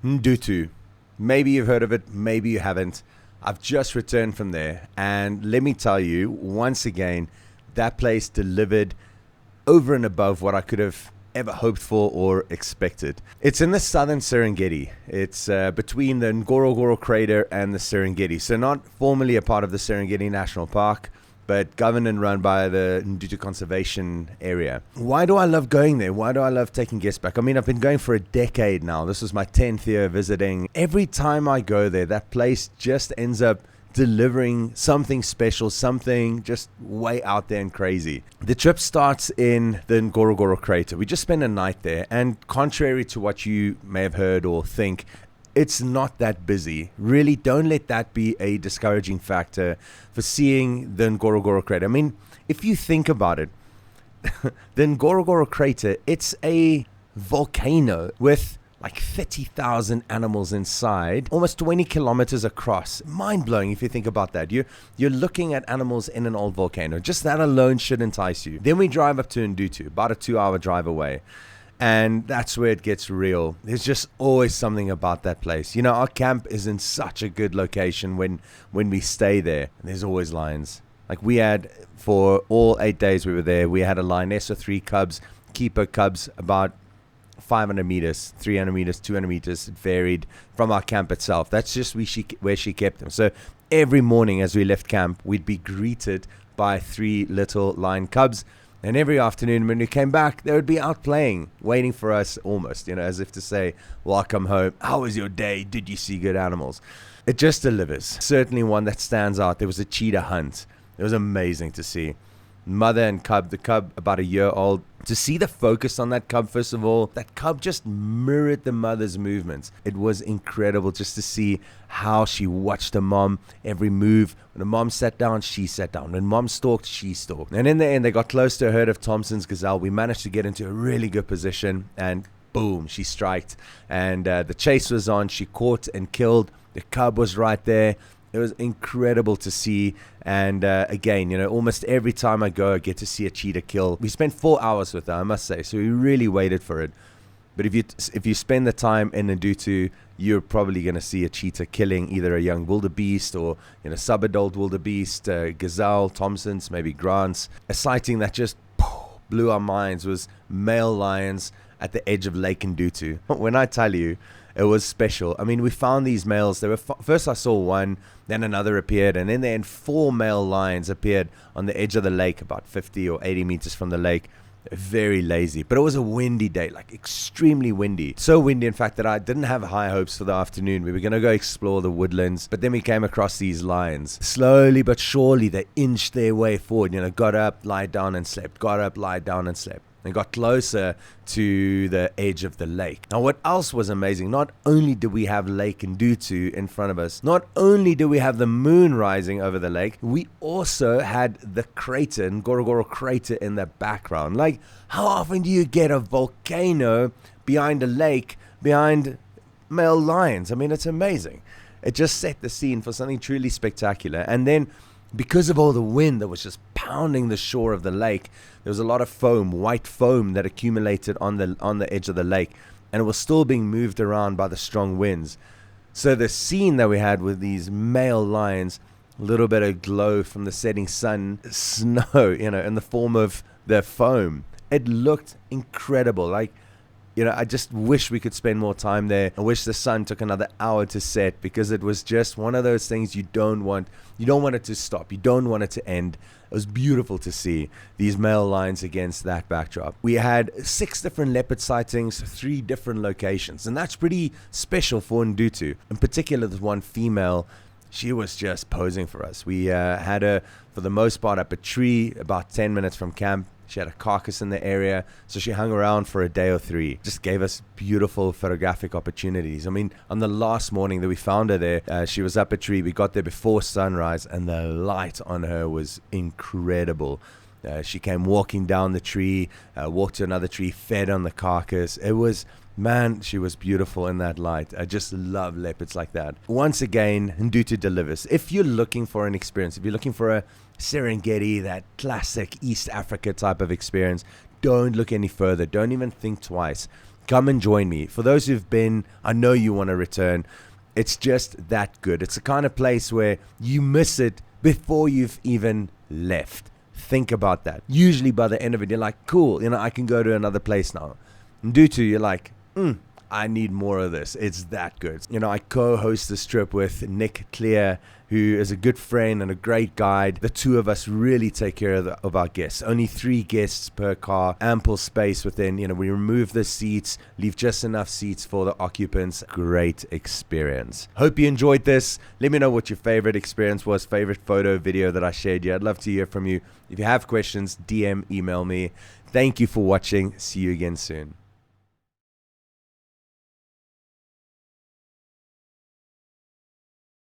Ndutu. Maybe you've heard of it, maybe you haven't. I've just returned from there, and let me tell you, once again, that place delivered over and above what I could have ever hoped for or expected. It's in the southern Serengeti. It's between the Ngorongoro Crater and the Serengeti. So not formally a part of the Serengeti National Park, but governed and run by the Ndutu Conservation Area. Why do I love going there? Why do I love taking guests back? I mean, I've been going for a decade now. This is my 10th year visiting. Every time I go there, that place just ends up delivering something special, something just way out there and crazy. The trip starts in the Ngorongoro Crater. We just spent a night there, and contrary to what you may have heard or think, it's not that busy. Really, don't let that be a discouraging factor for seeing the Ngorongoro Crater. I mean, if you think about it, the Ngorongoro Crater, it's a volcano with like 30,000 animals inside, almost 20 kilometers across. Mind-blowing if you think about that. You're looking at animals in an old volcano. Just that alone should entice you. Then we drive up to Ndutu, about a 2-hour drive away. And that's where it gets real. There's just always something about that place. You know, our camp is in such a good location when we stay there. And there's always lions. Like we had, for all 8 days we were there, we had a lioness or 3 cubs, keeper cubs, about 500 meters, 300 meters, 200 meters. It varied from our camp itself. That's just where she kept them. So every morning as we left camp, we'd be greeted by 3 little lion cubs. And every afternoon when we came back, they would be out playing, waiting for us almost, you know, as if to say, welcome home. How was your day? Did you see good animals? It just delivers. Certainly one that stands out. There was a cheetah hunt. It was amazing to see. Mother and cub, the cub about a year old. To see the focus on that cub, first of all, that cub just mirrored the mother's movements. It was incredible just to see how she watched the mom, every move. When the mom sat down, she sat down. When mom stalked, she stalked. And in the end, they got close to a herd of Thompson's gazelle. We managed to get into a really good position, and boom, she striked. And the chase was on. She caught and killed. The cub was right there. It was incredible to see. And again, you know, almost every time I go, I get to see a cheetah kill. We spent 4 hours with her, I must say. So we really waited for it. But if you spend the time in Ndurtu, you're probably going to see a cheetah killing either a young wildebeest or, you know, sub-adult wildebeest, gazelle, Thompson's, maybe Grant's. A sighting that just blew our minds was male lions at the edge of Lake Ndurtu. When I tell you, it was special. I mean, we found these males. There were first I saw one, then another appeared, and in the end, 4 male lions appeared on the edge of the lake, about 50 or 80 meters from the lake. Very lazy, but it was a windy day, like extremely windy. So windy, in fact, that I didn't have high hopes for the afternoon. We were going to go explore the woodlands, but then we came across these lions. Slowly but surely, they inched their way forward. You know, got up, lied down, and slept. Got up, lied down, and slept. And got closer to the edge of the lake. Now, what else was amazing? Not only did we have Lake Ndurtu in front of us, not only do we have the moon rising over the lake, we also had the crater, Ngorongoro Crater, in the background. Like, how often do you get a volcano behind a lake, behind male lions? I mean, it's amazing. It just set the scene for something truly spectacular. And then, because of all the wind that was just pounding the shore of the lake, there was a lot of foam, white foam that accumulated on the edge of the lake, and it was still being moved around by the strong winds. So the scene that we had with these male lions, a little bit of glow from the setting sun, snow, you know, in the form of the foam, it looked incredible. Like, you know, I just wish we could spend more time there. I wish the sun took another hour to set, because it was just one of those things you don't want it to stop. You don't want it to end. It was beautiful to see these male lions against that backdrop. We had 6 different leopard sightings, 3 different locations, and that's pretty special for Ndutu. In particular, the one female, she was just posing for us. We had her, for the most part, up a tree about 10 minutes from camp. She had a carcass in the area, so she hung around for a day or 3. Just gave us beautiful photographic opportunities. I mean, on the last morning that we found her there, she was up a tree. We got there before sunrise, and the light on her was incredible. She came walking down the tree, walked to another tree, fed on the carcass. It was, man, she was beautiful in that light. I just love leopards like that. Once again, Ndutu delivers. If you're looking for an experience, if you're looking for a Serengeti, that classic East Africa type of experience, don't look any further. Don't even think twice. come and join me. For those who've been, I know you want to return. It's just that good. It's the kind of place where you miss it before you've even left. Think about that. Usually by the end of it, you're like, cool, I can go to another place now. Ndutu, you're like, I need more of this. It's that good. I co-host this trip with Nick Clear, who is a good friend and a great guide. The two of us really take care of our guests. Only 3 guests per car, ample space within. We remove the seats, leave just enough seats for the occupants. Great experience. Hope you enjoyed this. Let me know what your favorite experience was, favorite photo, video that I shared you. I'd love to hear from you. If you have questions, DM, email me. Thank you for watching. See you again soon.